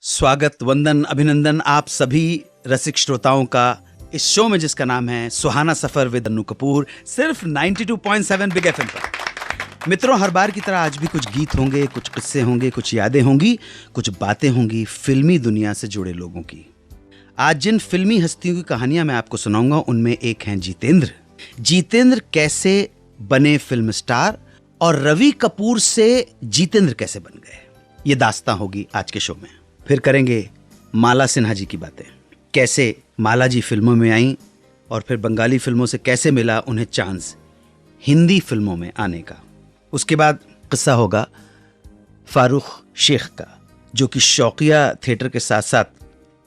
स्वागत, वंदन, अभिनंदन आप सभी रसिक श्रोताओं का इस शो में जिसका नाम है सुहाना सफर विद अन्नू कपूर, सिर्फ 92.7 बिग एफएम पर। मित्रों, हर बार की तरह आज भी कुछ गीत होंगे, कुछ किस्से होंगे, कुछ यादें होंगी, कुछ बातें होंगी फिल्मी दुनिया से जुड़े लोगों की। आज जिन फिल्मी हस्तियों की कहानियां मैं आपको सुनाऊंगा उनमें एक हैं जितेंद्र। जितेंद्र कैसे बने फिल्म स्टार और रवि कपूर से जितेंद्र कैसे बन गए, ये दास्तां होगी आज के शो में। फिर करेंगे माला सिन्हा जी की बातें, कैसे माला जी फिल्मों में आईं और फिर बंगाली फिल्मों से कैसे मिला उन्हें चांस हिंदी फिल्मों में आने का। उसके बाद किस्सा होगा फारूक शेख का, जो कि शौकिया थिएटर के साथ साथ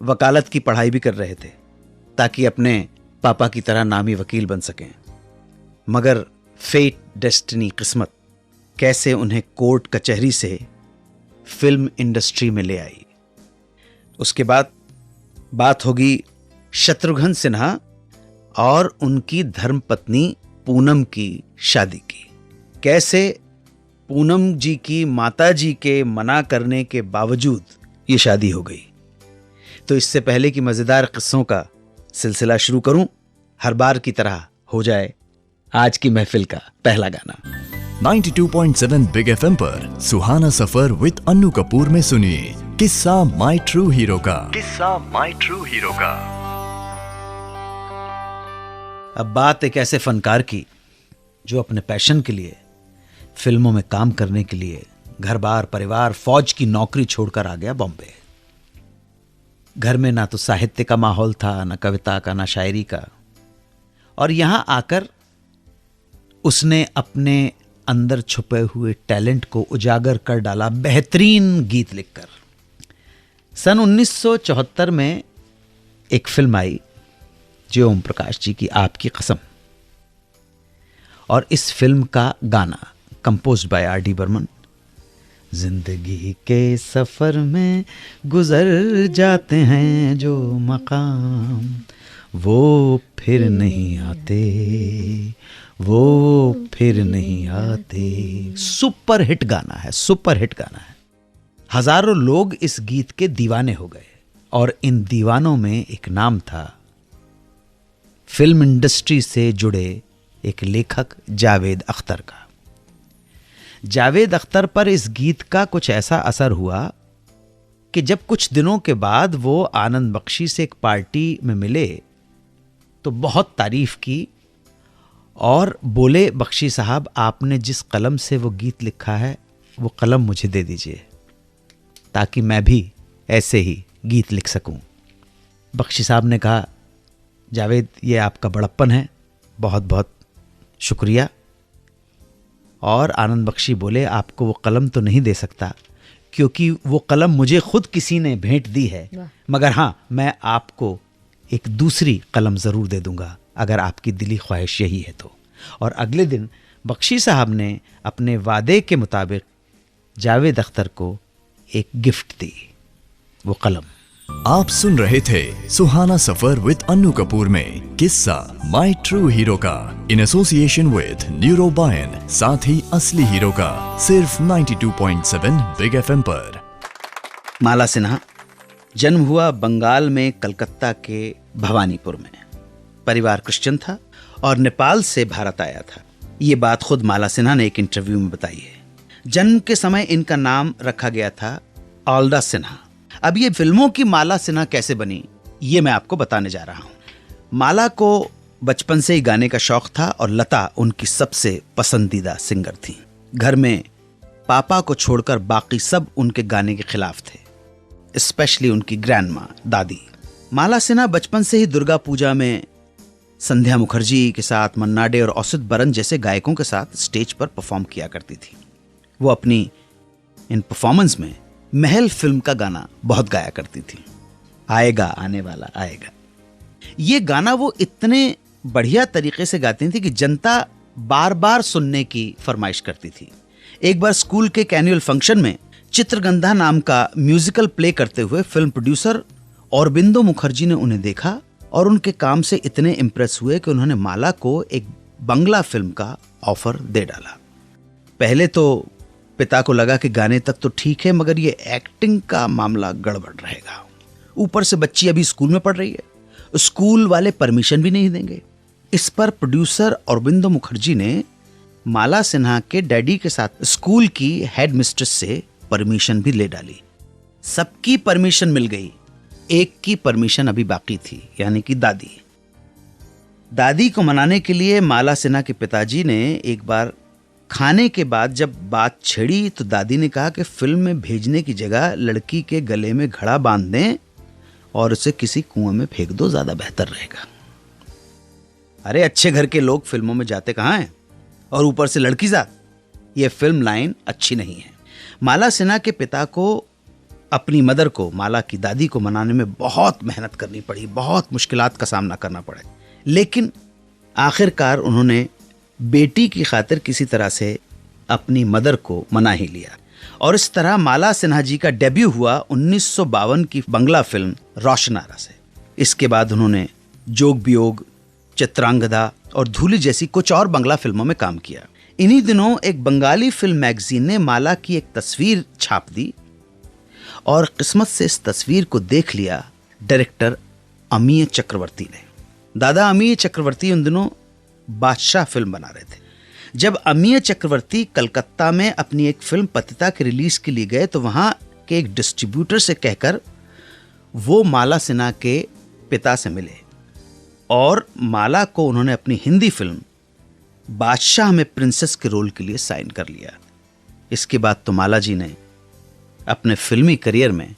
वकालत की पढ़ाई भी कर रहे थे ताकि अपने पापा की तरह नामी वकील बन सकें, मगर फेट, डेस्टिनी, किस्मत कैसे उन्हें कोर्ट कचहरी से फिल्म इंडस्ट्री में ले आई। उसके बाद बात होगी शत्रुघ्न सिन्हा और उनकी धर्मपत्नी पूनम की शादी की। कैसे पूनम जी की माता जी के मना करने के बावजूद ये शादी हो गई। तो इससे पहले कि मजेदार किस्सों का सिलसिला शुरू करूं, हर बार की तरह हो जाए आज की महफिल का पहला गाना। 92.7 बिग एफएम पर सुहाना सफर विद अन्नू कपूर में सुनिए किस्सा माई ट्रू हीरो का। अब बात एक ऐसे फनकार की जो अपने पैशन के लिए, फिल्मों में काम करने के लिए घर बार परिवार, फौज की नौकरी छोड़कर आ गया बॉम्बे। घर में ना तो साहित्य का माहौल था, ना कविता का, ना शायरी का, और यहां आकर उसने अपने अंदर छुपे हुए टैलेंट को उजागर कर डाला बेहतरीन गीत लिखकर। सन 1974 में एक फिल्म आई जो ओम प्रकाश जी की आपकी कसम, और इस फिल्म का गाना composed by R D Burman. जिंदगी के सफर में गुजर जाते हैं जो मकाम, वो फिर नहीं आते, वो फिर नहीं आते। सुपर हिट गाना है, सुपर हिट गाना है। हजारों लोग इस गीत के दीवाने हो गए, और इन दीवानों में एक नाम था फिल्म इंडस्ट्री से जुड़े एक लेखक जावेद अख्तर का। जावेद अख्तर पर इस गीत का कुछ ऐसा असर हुआ कि जब कुछ दिनों के बाद वो आनंद बख्शी से एक पार्टी में मिले तो बहुत तारीफ की और बोले, बख्शी साहब आपने जिस कलम से वो गीत लिखा है वो कलम मुझे दे दीजिए ताकि मैं भी ऐसे ही गीत लिख सकूं। बख्शी साहब ने कहा, जावेद ये आपका बड़प्पन है, बहुत बहुत शुक्रिया। और आनंद बख्शी बोले, आपको वो कलम तो नहीं दे सकता क्योंकि वो कलम मुझे खुद किसी ने भेंट दी है, मगर हाँ मैं आपको एक दूसरी कलम जरूर दे दूंगा अगर आपकी दिली ख्वाहिश यही है तो। और अगले दिन बख्शी साहब ने अपने वादे के मुताबिक जावेद अख्तर को एक गिफ्ट दी, वो कलम। आप सुन रहे थे सुहाना सफर विद अन्नू कपूर में किस्सा माई ट्रू हीरो का, इन एसोसिएशन विद न्यूरोबायन, साथ ही असली हीरो का, सिर्फ 92.7 बिग एफएम पर। माला सिन्हा जन्म हुआ बंगाल में कलकत्ता के भवानीपुर में। परिवार क्रिश्चियन था और नेपाल से भारत आया था। ये बात खुद माला सिन्हा ने एक इंटरव्यू में बताई है। जन्म के समय इनका नाम रखा गया था ऑल्डा सिन्हा। अब ये फिल्मों की माला सिन्हा कैसे बनी, ये मैं आपको बताने जा रहा हूं। माला को बचपन से ही गाने का शौक था और लता उनकी सबसे पसंदीदा सिंगर थी। घर में पापा को छोड़कर बाकी सब उनके गाने के खिलाफ थे, स्पेशली उनकी ग्रैंड माँ, दादी। माला सिन्हा बचपन से ही दुर्गा पूजा में संध्या मुखर्जी के साथ, मन्ना डे और औसित बरन जैसे गायकों के साथ स्टेज पर परफॉर्म किया करती थी। वो अपनी इन परफॉर्मेंस में महल फिल्म का गाना बहुत गाया करती थी, आएगा आने वाला आएगा। ये गाना वो इतने बढ़िया तरीके से गाती थी कि जनता बार बार सुनने की फरमाइश करती थी। एक बार स्कूल के एनुअल फंक्शन में चित्रगंधा नाम का म्यूजिकल प्ले करते हुए फिल्म प्रोड्यूसर औरबिंदो मुखर्जी ने उन्हें देखा और उनके काम से इतने इंप्रेस हुए कि उन्होंने माला को एक बंगला फिल्म का ऑफर दे डाला। पहले तो पिता को लगा कि गाने तक तो ठीक है, मगर ये एक्टिंग का मामला गड़बड़ रहेगा। ऊपर से बच्ची अभी स्कूल में पढ़ रही है, स्कूल वाले परमिशन भी नहीं देंगे। इस पर प्रोड्यूसर अरविंदो मुखर्जी ने माला सिन्हा के डैडी के साथ स्कूल की हेड मिस्ट्रेस से परमिशन भी ले डाली। सबकी परमिशन मिल गई, एक की परमिशन अभी बाकी थी, यानी कि दादी। दादी को मनाने के लिए माला सिन्हा के पिताजी ने एक बार खाने के बाद जब बात छेड़ी तो दादी ने कहा कि फिल्म में भेजने की जगह लड़की के गले में घड़ा बांध दें और उसे किसी कुएं में फेंक दो, ज्यादा बेहतर रहेगा। अरे अच्छे घर के लोग फिल्मों में जाते कहाँ हैं, और ऊपर से लड़की जात। यह फिल्म लाइन अच्छी नहीं है। माला सिन्हा के पिता को अपनी मदर को, माला की दादी को मनाने में बहुत मेहनत करनी पड़ी, बहुत मुश्किलात का सामना करना पड़ा, लेकिन आखिरकार उन्होंने बेटी की खातिर किसी तरह से अपनी मदर को मना ही लिया। और इस तरह माला सिन्हा जी का डेब्यू हुआ 1952 की बंगला फिल्म रोशनारा से। इसके बाद उन्होंने जोग वियोग, चित्रांगदा और धूली जैसी कुछ और बंगला फिल्मों में काम किया। इन्हीं दिनों एक बंगाली फिल्म मैगजीन ने माला की एक तस्वीर छाप दी और किस्मत से इस तस्वीर को देख लिया डायरेक्टर अमीय चक्रवर्ती ने। दादा अमीय चक्रवर्ती उन दिनों बादशाह फिल्म बना रहे थे। जब अमीय चक्रवर्ती कलकत्ता में अपनी एक फिल्म पतिता के रिलीज के लिए गए तो वहां के एक डिस्ट्रीब्यूटर से कहकर वो माला सिन्हा के पिता से मिले और माला को उन्होंने अपनी हिंदी फिल्म बादशाह में प्रिंसेस के रोल के लिए साइन कर लिया। इसके बाद तो माला जी ने अपने फिल्मी करियर में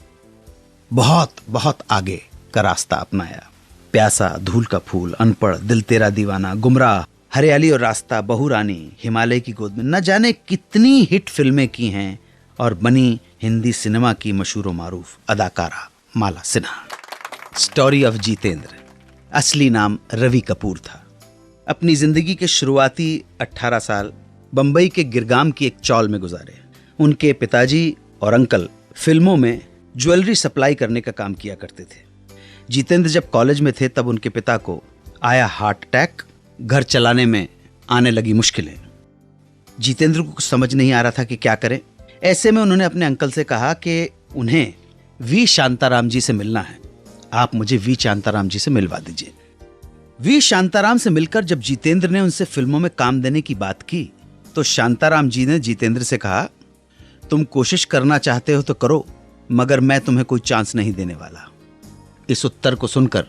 बहुत बहुत आगे का रास्ता अपनाया। प्यासा, धूल का फूल, अनपढ़, दिल तेरा दीवाना, गुमराह, हरियाली और रास्ता, बहू रानी, हिमालय की गोद में, न जाने कितनी हिट फिल्में की हैं और बनी हिंदी सिनेमा की मशहूर मारूफ अदाकारा माला सिन्हा। Story of Jeetendra. असली नाम रवि कपूर था। अपनी जिंदगी के शुरुआती 18 साल बंबई के गिरगाम की एक चौल में गुजारे। उनके पिताजी और अंकल फिल्मों में ज्वेलरी सप्लाई करने का काम किया करते थे। जितेंद्र जब कॉलेज में थे तब उनके पिता को आया हार्ट अटैक। घर चलाने में आने लगी मुश्किलें। जितेंद्र को कुछ समझ नहीं आ रहा था कि क्या करें। ऐसे में उन्होंने अपने अंकल से कहा कि उन्हें वी शांताराम जी से मिलना है, आप मुझे वी शांताराम जी से मिलवा दीजिए। वी शांताराम से मिलकर जब जितेंद्र ने उनसे फिल्मों में काम देने की बात की तो शांताराम जी ने जितेंद्र से कहा, तुम कोशिश करना चाहते हो तो करो, मगर मैं तुम्हें कोई चांस नहीं देने वाला। इस उत्तर को सुनकर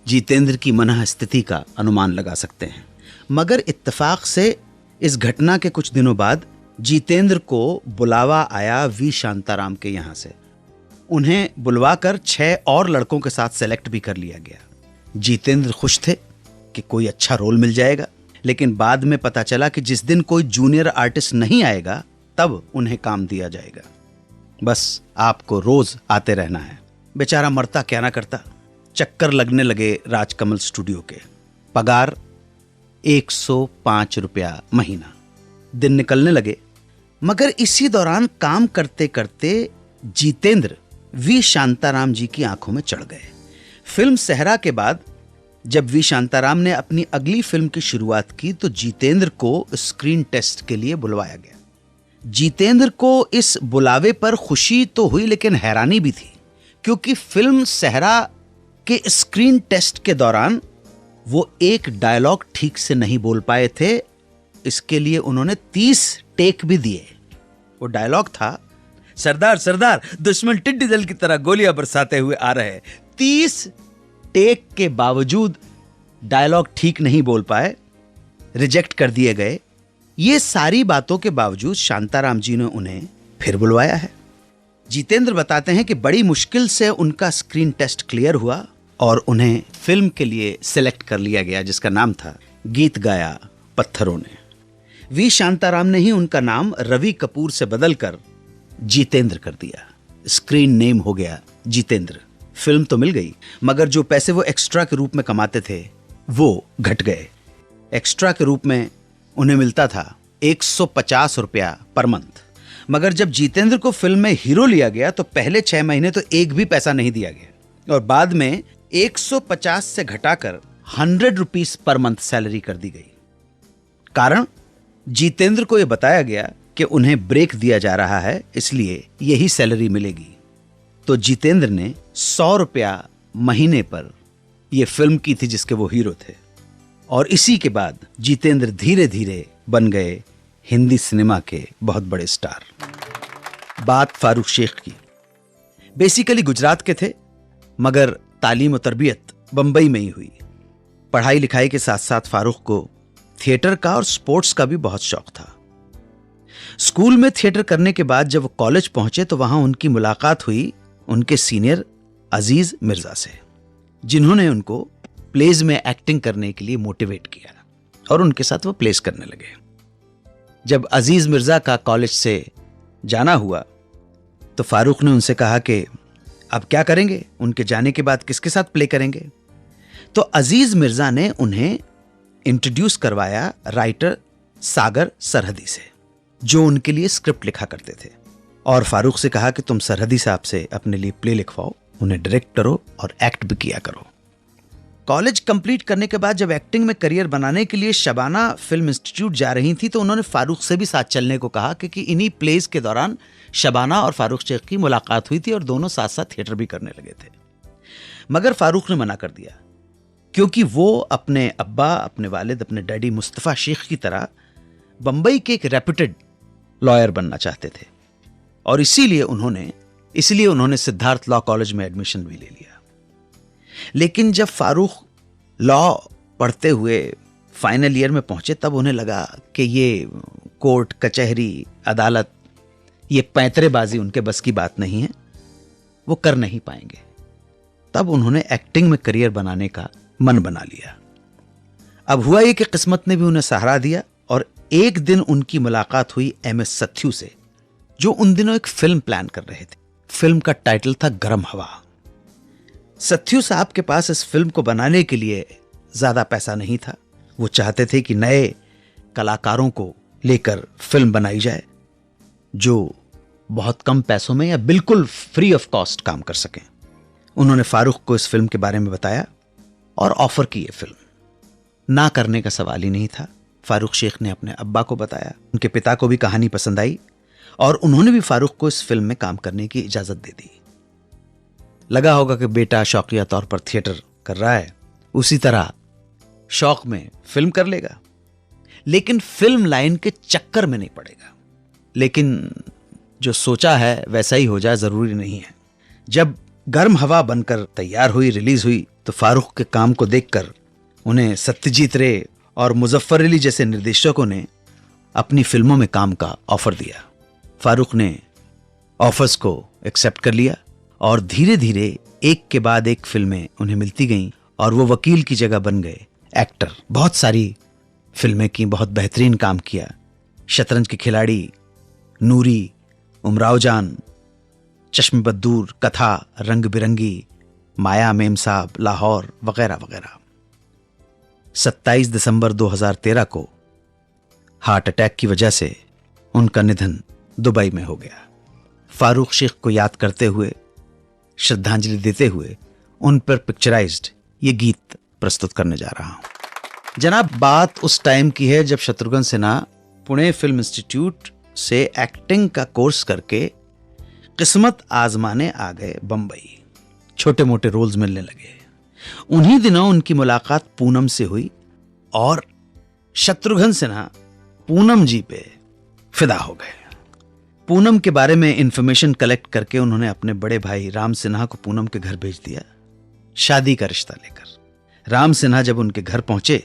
जितेंद्र की मनः स्थिति का अनुमान लगा सकते हैं। मगर इत्तेफाक से इस घटना के कुछ दिनों बाद जितेंद्र को बुलावा आया वी शांताराम के यहां से। उन्हें बुलवाकर 6 और लड़कों के साथ सेलेक्ट भी कर लिया गया। जितेंद्र खुश थे कि कोई अच्छा रोल मिल जाएगा, लेकिन बाद में पता चला कि जिस दिन कोई जूनियर आर्टिस्ट नहीं आएगा तब उन्हें काम दिया जाएगा। बस आपको रोज आते रहना है। बेचारा मरता क्या ना करता। चक्कर लगने लगे राजकमल स्टूडियो के। पगार 105 रुपया महीना। दिन निकलने लगे, मगर इसी दौरान काम करते करते जितेंद्र वी शांताराम जी की आंखों में चढ़ गए। फिल्म सहरा के बाद जब वी शांताराम ने अपनी अगली फिल्म की शुरुआत की तो जितेंद्र को स्क्रीन टेस्ट के लिए बुलवाया गया। जितेंद्र को इस बुलावे पर खुशी तो हुई, लेकिन हैरानी भी थी, क्योंकि फिल्म सहरा के स्क्रीन टेस्ट के दौरान वो एक डायलॉग ठीक से नहीं बोल पाए थे। इसके लिए उन्होंने 30 टेक भी दिए। वो डायलॉग था, सरदार सरदार दुश्मन टिड्डी दल की तरह गोलियां बरसाते हुए आ रहे। 30 टेक के बावजूद डायलॉग ठीक नहीं बोल पाए, रिजेक्ट कर दिए गए। ये सारी बातों के बावजूद शांताराम जी ने उन्हें फिर बुलवाया है। जितेंद्र बताते हैं कि बड़ी मुश्किल से उनका स्क्रीन टेस्ट क्लियर हुआ और उन्हें फिल्म के लिए सिलेक्ट कर लिया गया, जिसका नाम था गीत गाया पत्थरों ने। वी शांताराम ने ही उनका नाम रवि कपूर से बदलकर जितेंद्र कर दिया। स्क्रीन नेम हो गया जितेंद्र। फिल्म तो मिल गई, मगर जो पैसे वो एक्स्ट्रा के रूप में कमाते थे वो घट गए। एक्स्ट्रा के रूप में उन्हें मिलता था 150 रुपया पर मंथ, मगर जब जितेंद्र को फिल्म में हीरो लिया गया तो पहले 6 महीने तो एक भी पैसा नहीं दिया गया और बाद में 150 से घटाकर 100 रुपीस पर मंथ सैलरी कर दी गई। कारण जितेंद्र को यह बताया गया कि कि उन्हें ब्रेक दिया जा रहा है, इसलिए यही सैलरी मिलेगी। तो जितेंद्र ने 100 रुपया महीने पर यह फिल्म की थी जिसके वो हीरो थे। और इसी के बाद जितेंद्र धीरे धीरे बन गए हिंदी सिनेमा के बहुत बड़े स्टार। बात फारूक शेख की। बेसिकली गुजरात के थे, मगर तालीम और तरबियत बंबई में ही हुई। पढ़ाई लिखाई के साथ साथ फारूक को थिएटर का और स्पोर्ट्स का भी बहुत शौक था। स्कूल में थिएटर करने के बाद जब वो कॉलेज पहुंचे तो वहां उनकी मुलाकात हुई उनके सीनियर अजीज मिर्जा से, जिन्होंने उनको प्लेज में एक्टिंग करने के लिए मोटिवेट किया और उनके साथ वो प्लेस करने लगे। जब अजीज मिर्जा का कॉलेज से जाना हुआ तो फारूक ने उनसे कहा कि अब क्या करेंगे, उनके जाने के बाद किसके साथ प्ले करेंगे। तो अजीज मिर्जा ने उन्हें इंट्रोड्यूस करवाया राइटर सागर सरहदी से, जो उनके लिए स्क्रिप्ट लिखा करते थे, और फारूक से कहा कि तुम सरहदी साहब से अपने लिए प्ले लिखवाओ, उन्हें डायरेक्ट करो और एक्ट भी किया करो। कॉलेज कंप्लीट करने के बाद जब एक्टिंग में करियर बनाने के लिए शबाना फिल्म इंस्टीट्यूट जा रही थी तो उन्होंने फारूक से भी साथ चलने को कहा, क्योंकि इन्हीं प्लेस के दौरान शबाना और फारूक शेख की मुलाकात हुई थी और दोनों साथ साथ थिएटर भी करने लगे थे। मगर फारूक ने मना कर दिया, क्योंकि वो अपने अब्बा, अपने वालिद, अपने डैडी मुस्तफ़ा शेख की तरह बंबई के एक रेप्यूटेड लॉयर बनना चाहते थे, और इसीलिए उन्होंने सिद्धार्थ लॉ कॉलेज में एडमिशन भी ले लिया। लेकिन जब फारूक लॉ पढ़ते हुए फाइनल ईयर में पहुंचे तब उन्हें लगा कि ये कोर्ट कचहरी अदालत, ये पैंतरेबाजी उनके बस की बात नहीं है, वो कर नहीं पाएंगे। तब उन्होंने एक्टिंग में करियर बनाने का मन बना लिया। अब हुआ ये कि किस्मत ने भी उन्हें सहारा दिया और एक दिन उनकी मुलाकात हुई MS सथ्यू से, जो उन दिनों एक फिल्म प्लान कर रहे थे। फिल्म का टाइटल था गर्म हवा। सथ्यू साहब के पास इस फिल्म को बनाने के लिए ज्यादा पैसा नहीं था। वो चाहते थे कि नए कलाकारों को लेकर फिल्म बनाई जाए जो बहुत कम पैसों में या बिल्कुल फ्री ऑफ कॉस्ट काम कर सकें। उन्होंने फारूक को इस फिल्म के बारे में बताया और ऑफर की ये फिल्म। ना करने का सवाल ही नहीं था। फारूक शेख ने अपने अब्बा को बताया, उनके पिता को भी कहानी पसंद आई और उन्होंने भी फारूक को इस फिल्म में काम करने की इजाजत दे दी। लगा होगा कि बेटा शौकिया तौर पर थिएटर कर रहा है, उसी तरह शौक में फिल्म कर लेगा, लेकिन फिल्म लाइन के चक्कर में नहीं पड़ेगा। लेकिन जो सोचा है वैसा ही हो जाए जरूरी नहीं है। जब गर्म हवा बनकर तैयार हुई, रिलीज हुई, तो फारूक के काम को देखकर उन्हें सत्यजीत रे और मुजफ्फर अली जैसे निर्देशकों ने अपनी फिल्मों में काम का ऑफर दिया। फारूक ने ऑफर्स को एक्सेप्ट कर लिया और धीरे धीरे एक के बाद एक फिल्में उन्हें मिलती गईं और वो वकील की जगह बन गए एक्टर। बहुत सारी फिल्में की, बहुत बेहतरीन काम किया। शतरंज के खिलाड़ी, नूरी, उमराव जान, चश्म बद्दूर, कथा, रंग बिरंगी, माया मेम साहब, लाहौर वगैरह वगैरह। 27 दिसंबर 2013 को हार्ट अटैक की वजह से उनका निधन दुबई में हो गया। फारूक शेख को याद करते हुए, श्रद्धांजलि देते हुए उन पर पिक्चराइज्ड ये गीत प्रस्तुत करने जा रहा हूं। जनाब, बात उस टाइम की है जब शत्रुघ्न सिन्हा पुणे फिल्म इंस्टीट्यूट से एक्टिंग का कोर्स करके किस्मत आजमाने आ गए बंबई। छोटे मोटे रोल्स मिलने लगे। उन्हीं दिनों उनकी मुलाकात पूनम से हुई और शत्रुघ्न सिन्हा पूनम जी पे फिदा हो गए। पूनम के बारे में इंफॉर्मेशन कलेक्ट करके उन्होंने अपने बड़े भाई राम सिन्हा को पूनम के घर भेज दिया शादी का रिश्ता लेकर। राम सिन्हा जब उनके घर पहुंचे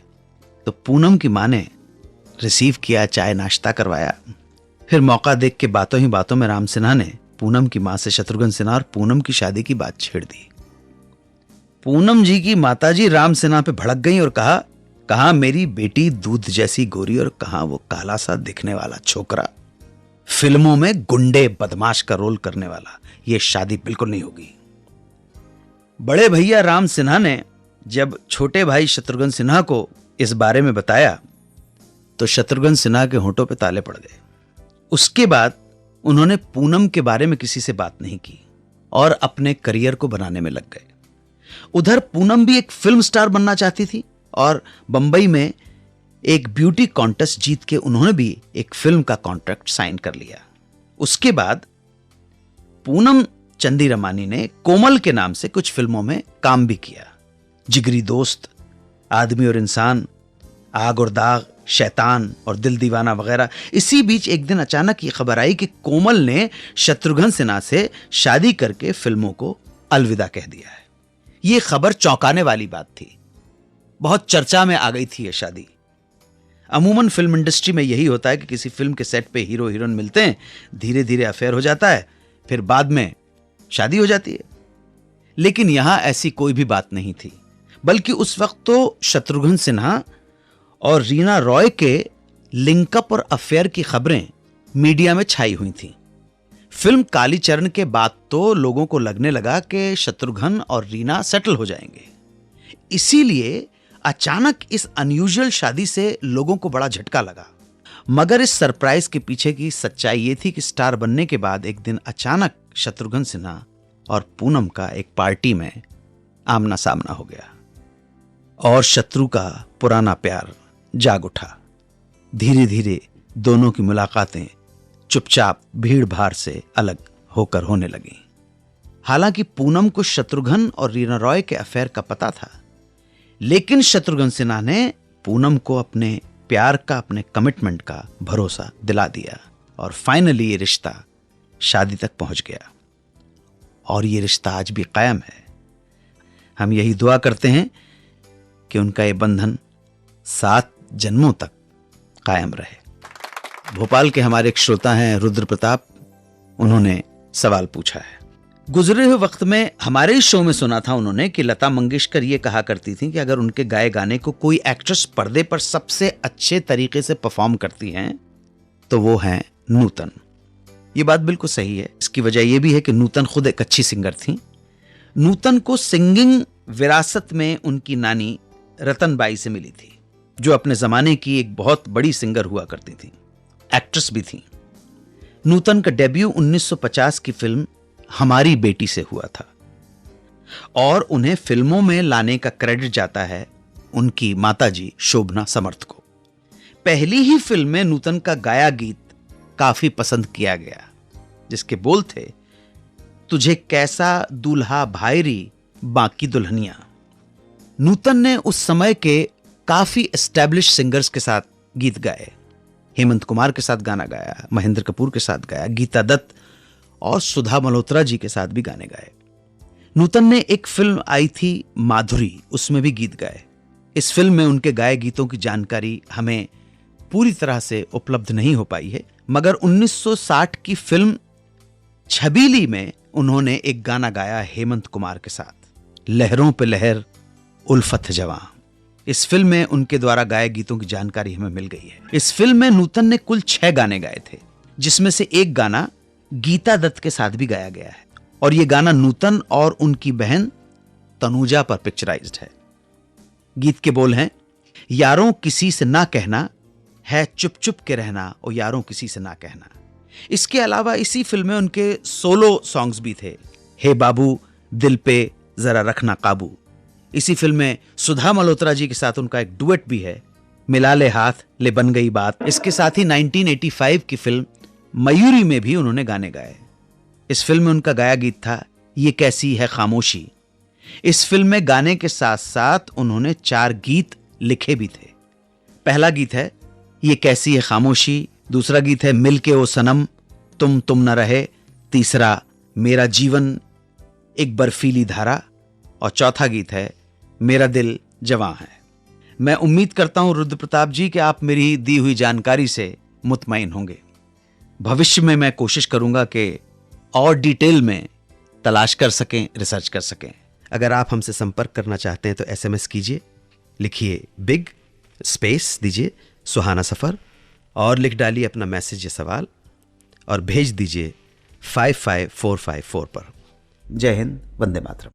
तो पूनम की मां ने रिसीव किया, चाय नाश्ता करवाया। फिर मौका देख के बातों ही बातों में राम सिन्हा ने पूनम की मां से शत्रुघ्न सिन्हा और पूनम की शादी की बात छेड़ दी। पूनम जी की माताजी राम सिन्हा पे भड़क गई और कहा मेरी बेटी दूध जैसी गोरी और कहा वो काला सा दिखने वाला छोकरा, फिल्मों में गुंडे बदमाश का रोल करने वाला, ये शादी बिल्कुल नहीं होगी। बड़े भैया राम सिन्हा ने जब छोटे भाई शत्रुघ्न सिन्हा को इस बारे में बताया तो शत्रुघ्न सिन्हा के होंठों पे ताले पड़ गए। उसके बाद उन्होंने पूनम के बारे में किसी से बात नहीं की और अपने करियर को बनाने में लग गए। उधर पूनम भी एक फिल्म स्टार बनना चाहती थी और बंबई में एक ब्यूटी कॉन्टेस्ट जीत के उन्होंने भी एक फिल्म का कॉन्ट्रैक्ट साइन कर लिया। उसके बाद पूनम चंदीरमानी ने कोमल के नाम से कुछ फिल्मों में काम भी किया। जिगरी दोस्त, आदमी और इंसान, आग और दाग, शैतान और दिल दीवाना वगैरह। इसी बीच एक दिन अचानक ये खबर आई कि कोमल ने शत्रुघ्न सिन्हा से शादी करके फिल्मों को अलविदा कह दिया है। ये खबर चौंकाने वाली बात थी, बहुत चर्चा में आ गई थी ये शादी। अमूमन फिल्म इंडस्ट्री में यही होता है कि किसी फिल्म के सेट पे हीरो हीरोइन मिलते हैं, धीरे धीरे अफेयर हो जाता है, फिर बाद में शादी हो जाती है। लेकिन यहां ऐसी कोई भी बात नहीं थी, बल्कि उस वक्त तो शत्रुघ्न सिन्हा और रीना रॉय के लिंकअप और अफेयर की खबरें मीडिया में छाई हुई थीं। फिल्म कालीचरण के बाद तो लोगों को लगने लगा कि शत्रुघ्न और रीना सेटल हो जाएंगे। इसीलिए अचानक इस अनयूजुअल शादी से लोगों को बड़ा झटका लगा। मगर इस सरप्राइज के पीछे की सच्चाई ये थी कि स्टार बनने के बाद एक दिन अचानक शत्रुघ्न सिन्हा और पूनम का एक पार्टी में आमना सामना हो गया और शत्रु का पुराना प्यार जाग उठा। धीरे धीरे दोनों की मुलाकातें चुपचाप भीड़ भाड़ से अलग होकर होने लगी। हालांकि पूनम को शत्रुघ्न और रीना रॉय के अफेयर का पता था, लेकिन शत्रुघ्न सिन्हा ने पूनम को अपने प्यार का, अपने कमिटमेंट का भरोसा दिला दिया और फाइनली ये रिश्ता शादी तक पहुंच गया और ये रिश्ता आज भी कायम है। हम यही दुआ करते हैं कि उनका ये बंधन 7 जन्मों तक कायम रहे। भोपाल के हमारे एक श्रोता हैं रुद्र प्रताप, उन्होंने सवाल पूछा है। गुजरे हुए वक्त में हमारे ही शो में सुना था उन्होंने कि लता मंगेशकर ये कहा करती थी कि अगर उनके गाए गाने को कोई एक्ट्रेस पर्दे पर सबसे अच्छे तरीके से परफॉर्म करती हैं तो वो हैं नूतन। ये बात बिल्कुल सही है। इसकी वजह यह भी है कि नूतन खुद एक अच्छी सिंगर थी। नूतन को सिंगिंग विरासत में उनकी नानी रतनबाई से मिली थी, जो अपने जमाने की एक बहुत बड़ी सिंगर हुआ करती थी, एक्ट्रेस भी थी। नूतन का डेब्यू 1950 की फिल्म हमारी बेटी से हुआ था और उन्हें फिल्मों में लाने का क्रेडिट जाता है उनकी माताजी शोभना समर्थ को। पहली ही फिल्म में नूतन का गाया गीत काफी पसंद किया गया, जिसके बोल थे, तुझे कैसा दूल्हा भाईरी बाकी दुल्हनिया। नूतन ने उस समय के काफी एस्टैब्लिश सिंगर्स के साथ गीत गाए। हेमंत कुमार के साथ गाना गाया, महेंद्र कपूर के साथ गाया, गीता दत्त और सुधा मल्होत्रा जी के साथ भी गाने गाए। नूतन ने एक फिल्म आई थी माधुरी, उसमें भी गीत गाए। इस फिल्म में उनके गाए गीतों की जानकारी हमें पूरी तरह से उपलब्ध नहीं हो पाई है, मगर 1960 की फिल्म छबीली में उन्होंने एक गाना गाया हेमंत कुमार के साथ, लहरों पे लहर उल्फत जवां। इस फिल्म में उनके द्वारा गाए गीतों की जानकारी हमें मिल गई है। इस फिल्म में नूतन ने कुल 6 गाने गाए थे, जिसमें से एक गाना गीता दत्त के साथ भी गाया गया है और यह गाना नूतन और उनकी बहन तनुजा पर पिक्चराइज्ड है। गीत के बोल हैं, यारों किसी से ना कहना है चुप चुप के रहना, और यारों किसी से ना कहना। इसके अलावा इसी फिल्म में उनके सोलो सॉन्ग्स भी थे, हे बाबू दिल पे जरा रखना काबू। इसी फिल्म में सुधा मल्होत्रा जी के साथ उनका एक डुएट भी है, मिला ले हाथ ले बन गई बात। इसके साथ ही 1985 की फिल्म मयूरी में भी उन्होंने गाने गाए। इस फिल्म में उनका गाया गीत था, ये कैसी है खामोशी। इस फिल्म में गाने के साथ साथ उन्होंने 4 गीत लिखे भी थे। पहला गीत है ये कैसी है खामोशी, दूसरा गीत है मिल के ओ सनम, तुम न रहे, तीसरा मेरा जीवन एक बर्फीली धारा, और चौथा गीत है मेरा दिल जवां है। मैं उम्मीद करता हूं रुद्र प्रताप जी कि आप मेरी दी हुई जानकारी से मुतमईन होंगे। भविष्य में मैं कोशिश करूंगा कि और डिटेल में तलाश कर सकें, रिसर्च कर सकें। अगर आप हमसे संपर्क करना चाहते हैं तो SMS कीजिए, लिखिए बिग स्पेस दीजिए सुहाना सफर और लिख डालिए अपना मैसेज या सवाल और भेज दीजिए 55454 पर। जय हिंद, वंदे मातरम।